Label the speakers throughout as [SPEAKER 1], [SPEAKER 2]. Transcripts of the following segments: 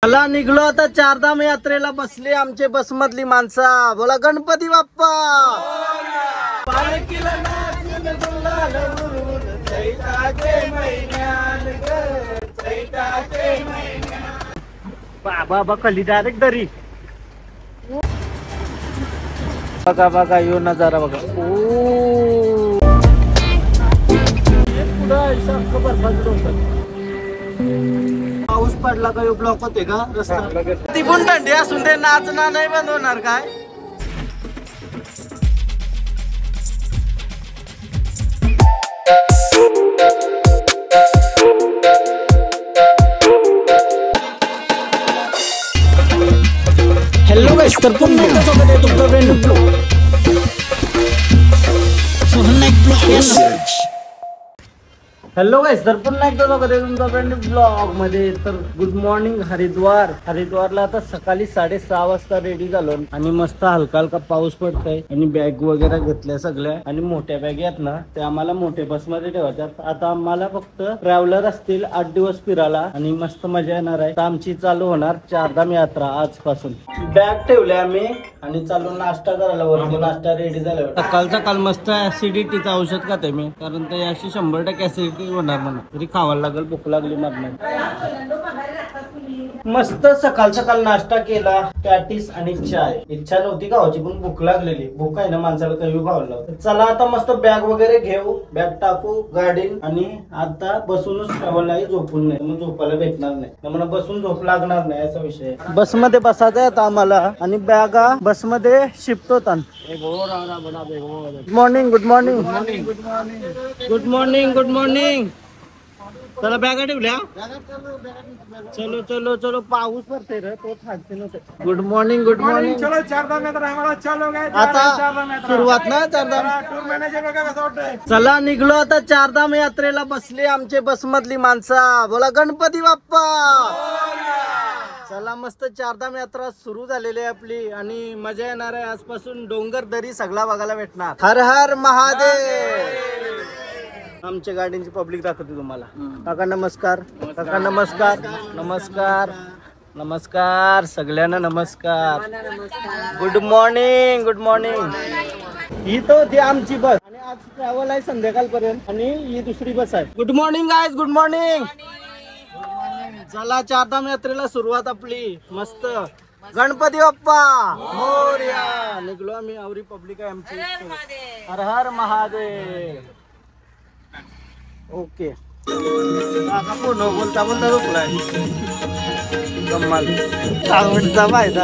[SPEAKER 1] चला निघलो आता चारधाम यात्रेला. बसले आमचे बसमधली माणसं. बोला गणपती बाप्पा. बाबा खाली डायरेक्ट दरी. बघा बघा यो नजारा बघा. पाऊस पडला का ब्लॉक होते का रस्ता. ती पण थंडी असून ते नाचना नाही बंद होणार काय. हॅलो गाइस, तर पुन्हा एकदा स्वागत आहे तुमचं brand new blog. Hello guys, तर पुन्हा एकदा स्वागत आहे तुमचं ब्रँड न्यू ब्लॉग मध्ये. तर गुड मॉर्निंग हरिद्वारला आता सकाळी 6:30 वाजता रेडी झालो आणि मस्त हलका हलका पाऊस पडतोय आणि बॅग वगैरे घेतल्या सगळ्या. आणि मोठ्या बॅग आहेत ना ते आम्हाला मोठ्या बसमध्ये ठेवायच्यात. आता आम्हाला फक्त ट्रॅव्हलर असतील 8 दिवस फिरायला आणि मस्त मजा येणार आहे. तर आमची चालू होणार चारधाम यात्रा आजपासून. बॅग ठेवल्या आम्ही आणि चालू नाश्ता करायला. वरती नाश्ता रेडी झाला. सकाळचा काल मस्त ऍसिडिटीचं औषध खाते मी, कारण ते अशी 100% ऍसिडिटी होणार म्हणून. तरी खावायला लागेल, भूक लागली मरणार. मस्त सकाळ सकाळ नाश्ता केला, पॅटीस आणि चाय. इच्छा नव्हती खावायची पण भूक लागलेली. भूक आहे ना माणसाला काही खावायला लागतं. चला आता मस्त बॅग वगैरे घेऊ, बॅग टाकू गाडीत आणि आता बसूनच ट्रॅव्हललाही झोपून नाही. मग झोपायला भेटणार नाही, मला बसून झोप लागणार नाही असा विषय. बसमध्ये बसायचं आता आम्हाला आणि बॅगा बसमध्ये शिफ्ट होतात. Good morning good morning good morning good morning. चला बॅगा ठेवल्या. चलो चलो चलो. पाऊस पडते रे, तो थांबते नव्हते. Good morning good morning. चलो चारधाम यात्रा चलो. आता सुरुवात ना चारधाम. चला निघलो आता चारधाम यात्रेला. बसले आमचे बसमधली माणसं. बोला गणपती बाप्पा. चला मस्त चारधाम यात्रा सुरू झालेली आहे आपली आणि मजा येणार आहे. आजपासून डोंगर दरी सगळा बघायला भेटणार. हर हर महादेव. आमच्या गाडीची पब्लिक दाखवते तुम्हाला. काका नमस्कार. काका नमस्कार. नमस्कार नमस्कार सगळ्यांना नमस्कार. Good morning good morning. ही तो होती आमची बस आणि आज ट्रॅव्हल आहे संध्याकाळपर्यंत आणि ही दुसरी बस आहे. Good morning guys. Good morning. चला चारधाम यात्रेला सुरुवात आपली. मस्त गणपती बाप्पा मोरया. निघलो आम्ही. आवरी पब्लिक आहे आमची. हर हर महादेव. ओके. नो बोलता बोलता झोपलाय. कमाल. साऊंडचा फायदा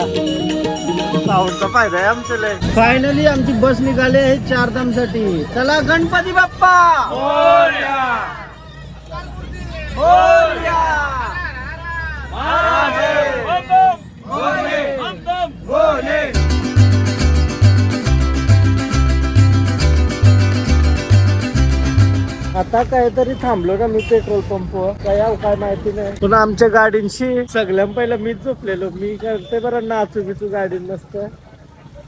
[SPEAKER 1] आहे आमचं. फायनली आमची बस निघाली आहे चारधाम साठी. चला गणपती बाप्पा. आता काहीतरी थांबलो ना मी पेट्रोल पंपवर. काय माहिती नाही पण आमच्या गाडींशी सगळ्यां पहिलं मीच झोपलेलो. मी करते बरं नाचू बिचू गाडी मस्त.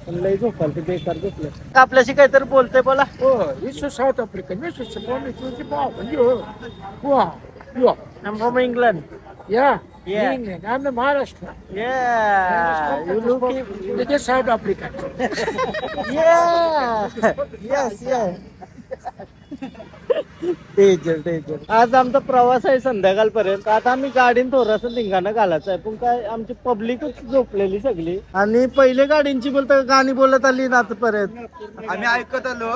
[SPEAKER 1] लई झोपाल ते बेकार झोपले. आपल्याशी काहीतरी बोलते बोला.
[SPEAKER 2] South African
[SPEAKER 1] I'm from England.
[SPEAKER 2] Yeah.
[SPEAKER 1] Yeah.
[SPEAKER 2] England. I'm the Maharashtra.
[SPEAKER 1] Yeah. You look.
[SPEAKER 2] It is South Africa.
[SPEAKER 1] Yeah. Yes, yes. Danger. आज आमचा प्रवास आहे संध्याकाळपर्यंत. आता आम्ही गाडीन थोडंसं धिंगाणं घालायचं आहे पण काय आमची पब्लिकच झोपलेली सगळी. आणि पहिले गाडींची बोलता गाणी बोलत आली ना आतापर्यंत.
[SPEAKER 3] आम्ही ऐकत आलो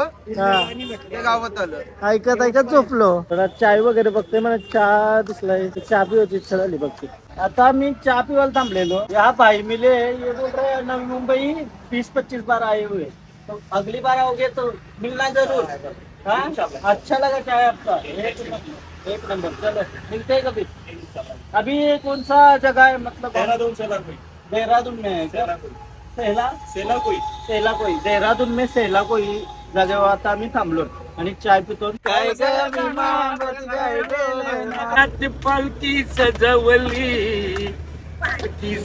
[SPEAKER 3] गावात आलो.
[SPEAKER 1] ऐकत झोपलो. चाय वगैरे बघते मला. चहा दिसलाय. चहा पिवायची इच्छा झाली बघते. आता मी चहा पिवायला थांबलेलो. या भाई मिले ये बोल रहे नवी मुंबई 20-25 बार आए हुए, तो अगली बार आओगे तो मिलना जरूर. हाँ? अच्छा लगा चाय आपका. एक नंबर. चलो मिलते हैं कभी. अभी ये कौन सा जगह है मतलब. देहरादून में है क्या. सेला कोई देहरादून में सेला कोई जागेवर आता आम्ही थांबलो आणि चाय पितो. काय
[SPEAKER 2] पालखी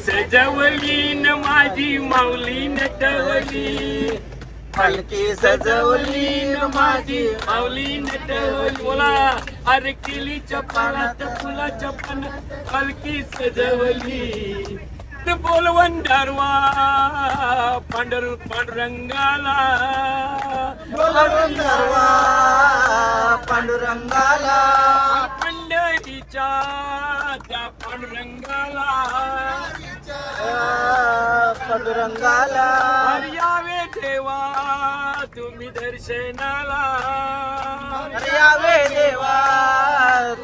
[SPEAKER 2] सजवली न माझी माऊली नटवली.
[SPEAKER 1] पालखी सजवली न माझी
[SPEAKER 2] माऊली नटवली. बोला अरे केलीच्या पानात फुलाच्या पानात पालखी सजवली बोलवण डरवा पांडुरंगाला
[SPEAKER 1] पांडुरंगाला
[SPEAKER 2] पंढरीच्या त्या पांडुरंगाला
[SPEAKER 1] पांडुरंगाला
[SPEAKER 2] अरे यावे देवा तुम्ही दर्शनाला
[SPEAKER 1] यावे देवा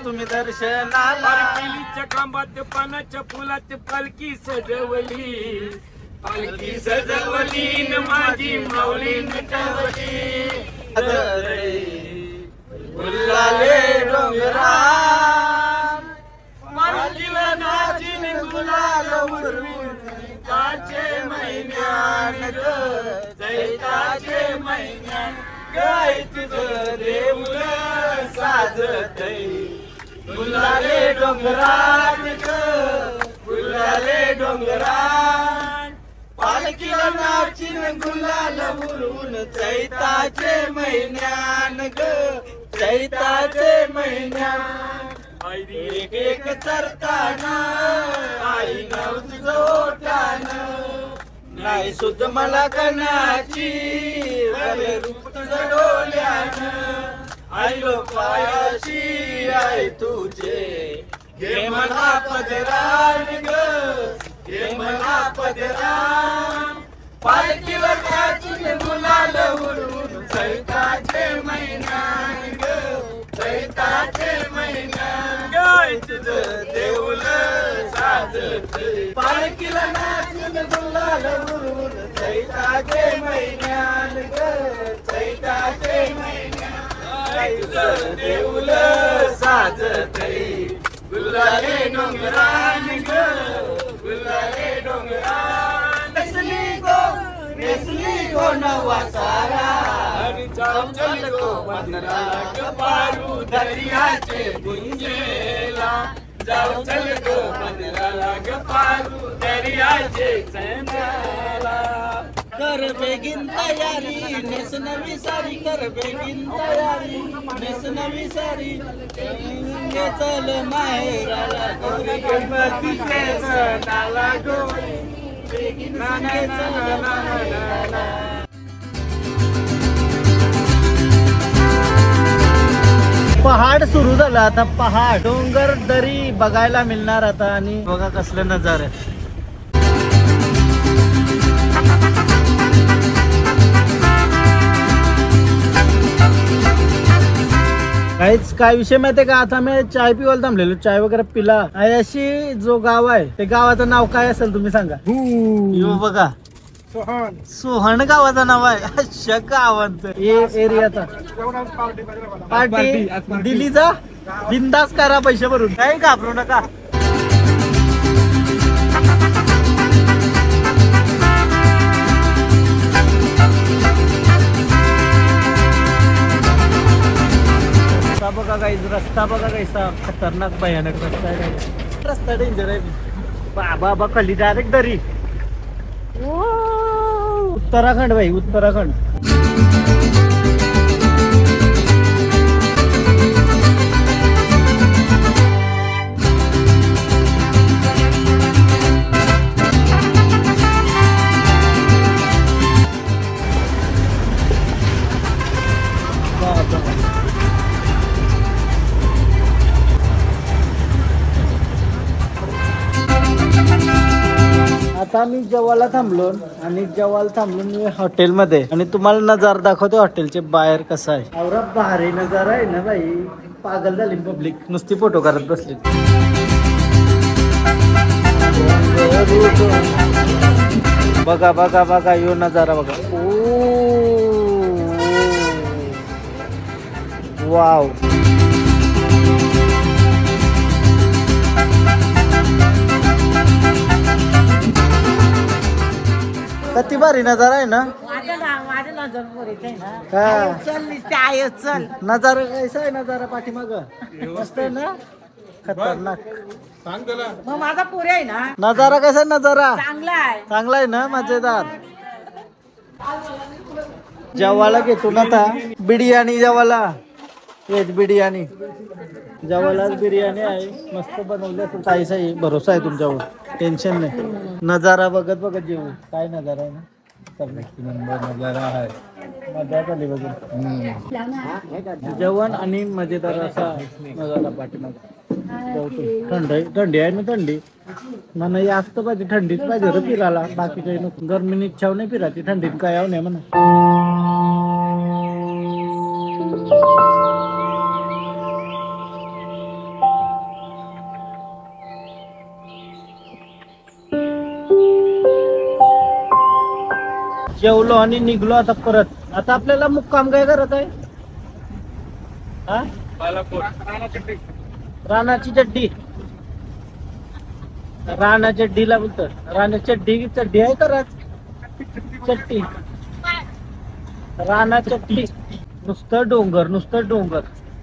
[SPEAKER 1] तुम्ही दर्शनाला
[SPEAKER 2] केलीच्या खांबात पानाच्या फुलात पालखी सजवली न माझी माऊली नटवली
[SPEAKER 1] गुलाले डोंगरा
[SPEAKER 2] पालखीला नाचिन गुलाल उडवून चैताचे महिन्यान ग चैताचे महिन्यान गाय तुझं देऊळ साजतय
[SPEAKER 1] गुलाले डोंगरात गुलाले डोंगरात पालखीला नाचिन गुलाल उडवून चैताचे महिन्यान ग चैताचे महिन्यान एक एक चरताना आई नाव तुझं ओटान नाही सुद्ध मला कणाची भले रूप तुझं डोल्यान आईलो पायाशी आई तुझे घे मला पदरान ग घे मला पदरान पालखीला नाचिन गुलाल उडवून चैताचे महिन्यान ग चैताचे महिन्यान गाय तुझं देऊळ साजतय पालखीला नाचिन गुलाल उडवून चैताचे महिन्यान ग चैताचे महिन्यान गाय तुझं देऊळ साजतय गुलाले डोंगरान ग गुलाले डोंगरान नेसली गो नवा सारा
[SPEAKER 2] चल गो बंदरा पारू दर्याचे गुंजेला जाऊ चल गो बंदराला ग पारू दर्याचे चंद्राला
[SPEAKER 1] कर बेगीन तयारी नेस नवी सारी कर बेगीन तयारी नेस नवी सारी चल माहेराला गौरी
[SPEAKER 2] गणपतीचे सणाला गौरी
[SPEAKER 1] बेगीन चल माहेराला पहाड सुरू झालं आता पहाड डोंगर दरी बघायला मिळणार आता आणि बघा कसले नजारे काहीच काय विषय माहितीये का आता मी चाय पिवायला थांबलेलो चाय वगैरे पिला आणि अशी जो गाव आहे ते गावाचं नाव काय असेल तुम्ही सांगा यो बघा सोहण गावाचं नाव आहे अशा गावांचं एरियाचा पार्टी दिल्लीचा बिंदास करा पैसे भरून काही घाबरू नका रस्ता बघा काही रस्ता बघा कैसा खतरनाक भयानक रस्ता आहे रस्ता डेंजर आहे बाबा खाली डायरेक्ट दरी उत्तराखंड भाई उत्तराखंड आता मी जेवायला थांबलो आणि जेवायला थांबलो मी हॉटेलमध्ये आणि तुम्हाला नजारा दाखवते हॉटेलचे बाहेर कसा आहे एवढा भारी नजारा आहे ना भाई पागल झाली पब्लिक नुसती फोटो करत बसली बघा बघा बघा यो नजारा बघा वाव किती भारी नजारा आहे ना नजारा कैसा आहे नजारा पाठीमाग मस्त आहे ना खतरनाक
[SPEAKER 4] मग माझा पुरे आहे ना
[SPEAKER 1] नजारा कसा आहे नजारा
[SPEAKER 4] चांगला आहे
[SPEAKER 1] ना मजेदार जेवायला घेतो ना आता बिर्याणी जेवायला व्हेज बिर्याणी जवळच बिर्याणी आहे मस्त बनवली असेल ताईचा भरोसा आहे तुमच्यावर टेन्शन नाही नजारा बघत बघत जेवू काय नजारा आहे ना नजारा आहे मजा झाली बघून जेवण आणि मजेदार असा नजारा पाठीमागे थंडी आहे ना थंडी मला जास्त पाहिजे थंडीच पाहिजे रे फिरायला बाकी काही नको गरमीने इच्छा नाही फिरायची थंडीत काय यावं नाही म्हणा जेवलो आणि निघलो आता परत आता आपल्याला मुक्काम काय करत आहे हा रानाची चड्डी राणा चड्डीला बोलतो राणा चड्डी चड्डी आहे तर चड्डी राणा चड्डी नुसतं डोंगर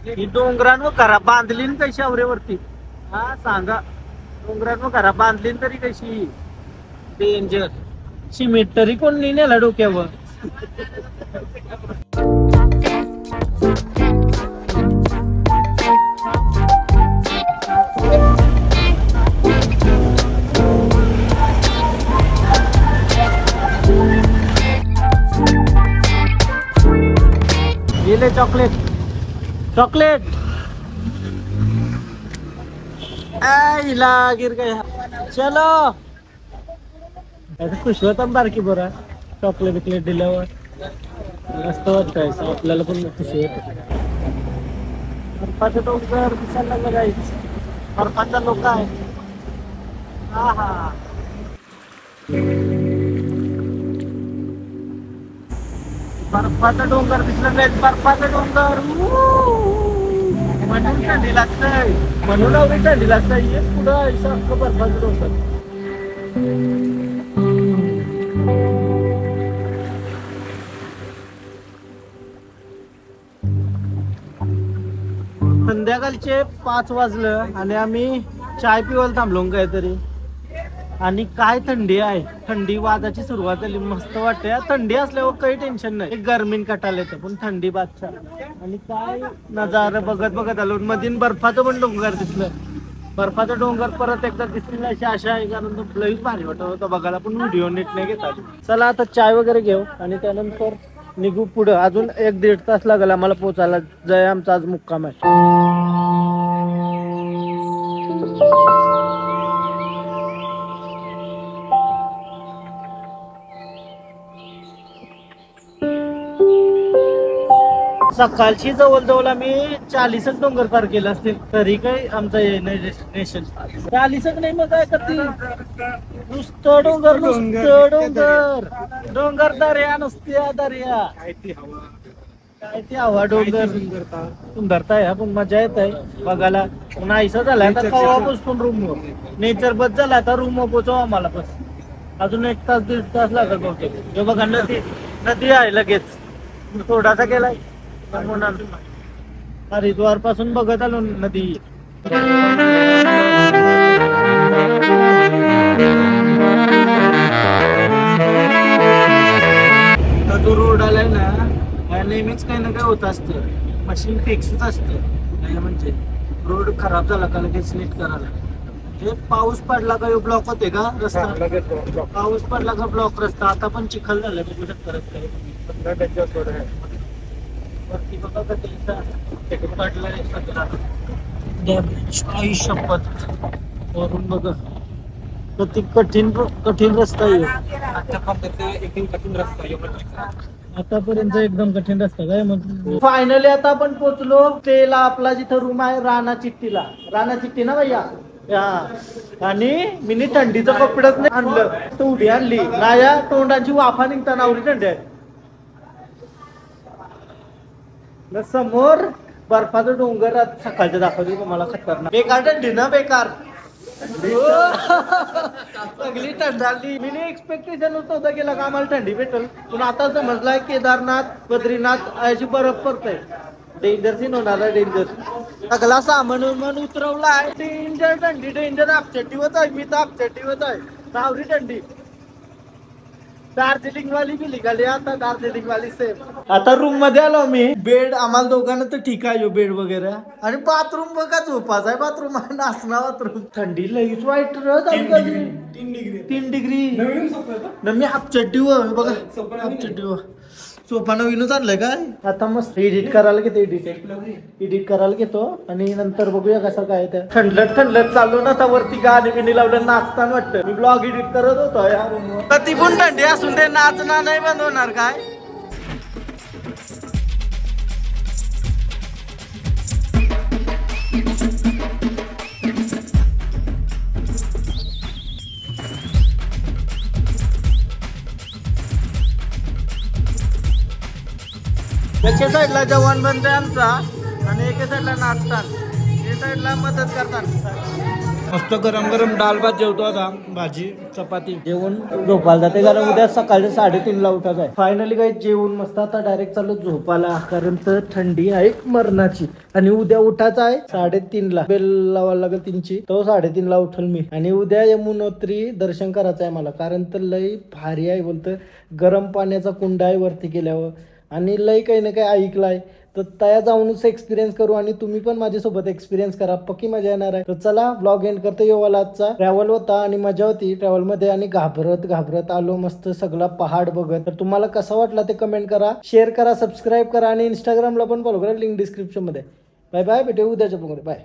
[SPEAKER 1] ही डोंगरांवर घरा बांधली कशी आवरेवरती हा सांगा डोंगरांवर घरा बांधली तरी कशी डेंजर सिमेंट तरी कोण नाही नेला डोक्यावर गेले चॉकलेट हिला गिर गया चलो खुश होता बारकी बरा चॉकलेट बिकलेट दिल्यावर मस्त वाटत आपल्याला पण खुशी होत बर्फाचं डोंगर दिसायला लागलं गाईच बर्फाचा लोक आहे हा हा बर्फाचा डोंगर दिसला नाही बर्फाचा डोंगर म्हणून थंडी लागतंय म्हणून अवघी थंडी लागतंय पुढं सारखं बर्फाचं डोंगर संध्याकाळचे 5 वाजलं आणि आम्ही चाय पिवायला थांबलो काहीतरी आणि काय थंडी आहे थंडी वाजाची सुरुवात झाली मस्त वाटते थंडी असल्यावर काही टेन्शन नाही गरमीन कटायला येतं पण थंडी बादशाह आणि काय नजारा बघत बघत आलो मधीन बर्फाचं पण डोंगर दिसलं बर्फाचं डोंगर परत एकदा दिसतील अशी आशा आहे कारण तो लईच भारी वाटत होतं बघायला पण व्हिडिओ नीट नाही घेतात चला आता चाय वगैरे घेऊ आणि त्यानंतर निघू पुढं अजून 1-1.5 तास लागला आम्हाला पोचायला जय आमचा आज मुक्काम आहे सकाळची जवळ आम्ही 40 डोंगर पार केलं असतील तरी काही आमचं हे नाही डेस्टिनेशन 40 नाही मग काय करते नुसतं डोंगर डोंगर दर्या नुसत्या दर्या काय ती हवा डोंगर सुंदरता आहे पण मजा येत आहे बघायला नाहीसा झालाय आता कवा पोचतो रूमवर नेचर बस झाला आता रूमवर पोचव आम्हाला बस अजून 1 तास 1.5 तास लागत बहुतेक हे बघा नदी आहे लगेच थोडासा गेलाय हरिद्वार पासून बघत आलो नदी जो रोड आलाय ना नेहमीच काही ना काय होत असतं मशीन फिक्सच असतं म्हणजे रोड खराब झाला का लगेच नीट करायला हे पाऊस पडला का ब्लॉक होते का रस्ता पाऊस पडला का ब्लॉक रस्ता आता पण चिखल झाला बघू शकता रस्ता वरती बघा आई शपथ वरून बघा किती कठीण रस्ता आहे आतापर्यंत एकदम कठीण रस्ता काय मग फायनली आता आपण पोहोचलो तेला आपला जिथं रूम आहे राणा चिट्टी ना भैया आणि मी थंडीचं कपडच नाही आणलं उडी आणली राया तोंडाची वाफा निघताना आवडी थंडी आहे समोर बर्फाचं डोंगर सकाळचं दाखवते तुम्हाला खतरनाक बेकार थंडी ना बेकार सगळी थंडाली मी एक्सपेक्टेशन होतं की लगा आम्हाला थंडी भेटल पण आता समजलाय केदारनाथ बद्रीनाथ अशी बर्फ पडतय डेंजर सीन होणार आहे डेंजर सगळा सामान उतरवला आहे डेंजर थंडी डेंजर आपचटीवच आहे मी तर आपचटीवच आहे सावरी थंडी दार्जिलिंग वाली बी निघाली आता, दार्जिलिंग वाली सेम. आता रूम मध्ये आलो मी. बेड आम्हाला दोघांना तर ठीक आहे बेड वगैरे. आणि बाथरूम बघा, झोपाचा आहे बाथरूम आहे, नाचना बाथरूम. थंडी लगेच वाईट 3 डिग्री. मी हाफ चड्डी बघा, हाफ चड्डी सोफा नवीनच आणलाय काय. आता मस्त एडिट करायला घेतो, एडिट करायला घेतो आणि नंतर बघूया कसं काय. त्या थंडलट चाललो ना, आता वरती गाणी बिणी लावलं, नाचताना वाटतं. मी ब्लॉग एडिट करत होतो या रूमवर. ती पण थंडी असून ते नाचना नाही बंद होणार काय. एका साईडला जवान बंद आहे आमचा आणि एका साईडला नाचतात, एका साईडला मदत करतात. मस्त गरम गरम डाल भात जेवतो आता, भाजी चपाती जेवण झोपायला जाते, कारण उद्या सकाळच्या 3:30ला उठायचं आहे. फायनली काही जेवण मस्त. आता डायरेक्ट चालू झोपायला, कारण तर थंडी आहे मरणाची. आणि उद्या उठायचं आहे 3:30ला, बेल लावायला लागेल 3ची, तो 3:30ला उठल मी. आणि उद्या यमुनोत्री दर्शन करायचं आहे मला, कारण तर लई भारी आहे बोलतं. गरम पाण्याचा कुंड आहे वरती गेल्यावर, आणि लई काही ना काही ऐकलाय. तर त्या जाऊनच एक्सपिरियन्स करू आणि तुम्ही पण माझ्यासोबत एक्सपिरियन्स करा, पक्की मजा येणार आहे. तर चला ब्लॉग एंड करतो. येवाला आजचा ट्रॅव्हल होता आणि मजा होती ट्रॅव्हलमध्ये, आणि घाबरत आलो मस्त सगळा पहाड बघत. तर तुम्हाला कसा वाटला ते कमेंट करा, शेअर करा, सबस्क्राईब करा आणि इंस्टाग्रामला पण फॉलो करा, लिंक डिस्क्रिप्शन मध्ये. बाय बाय, भेटू उद्याच्या ब्लॉगमध्ये. बाय.